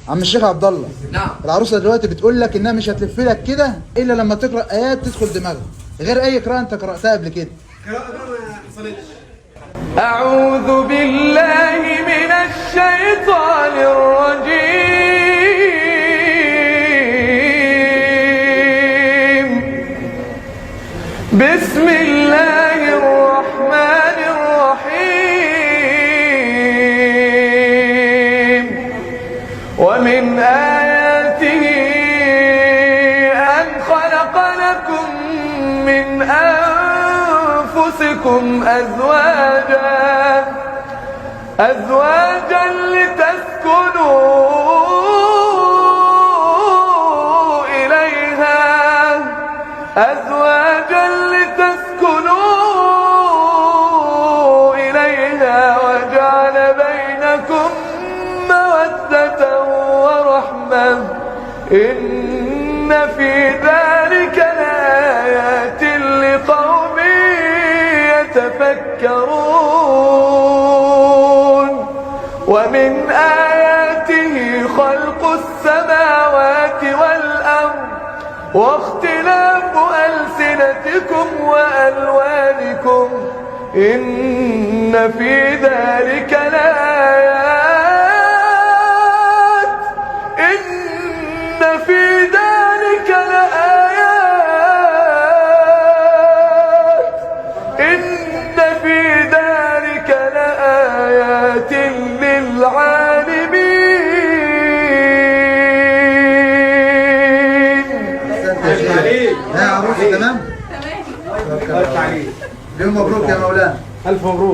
عم الشيخ عبد الله. نعم. العروسه دلوقتي بتقول لك انها مش هتلف لك كده الا لما تقرا ايات تدخل دماغها، غير اي قراءه انت قراتها قبل كده. قراءة ما حصلتش. أعوذ بالله من الشيطان الرجيم. بسم الله الرحمن الرحيم. ومن آياته أن خلق لكم من أنفسكم أزواجا لتسكنوا إليها وجعل بينكم مودة ورحمة إن في ذلك لآيات لقوم يتفكرون. ومن آياته خلق السماوات والأرض واختلاف ألسنتكم وألوانكم إن في ذلك لآيات للعالمين. يا عروسه تمام؟ تمام. اليوم مبروك يا مولانا. ألف مبروك.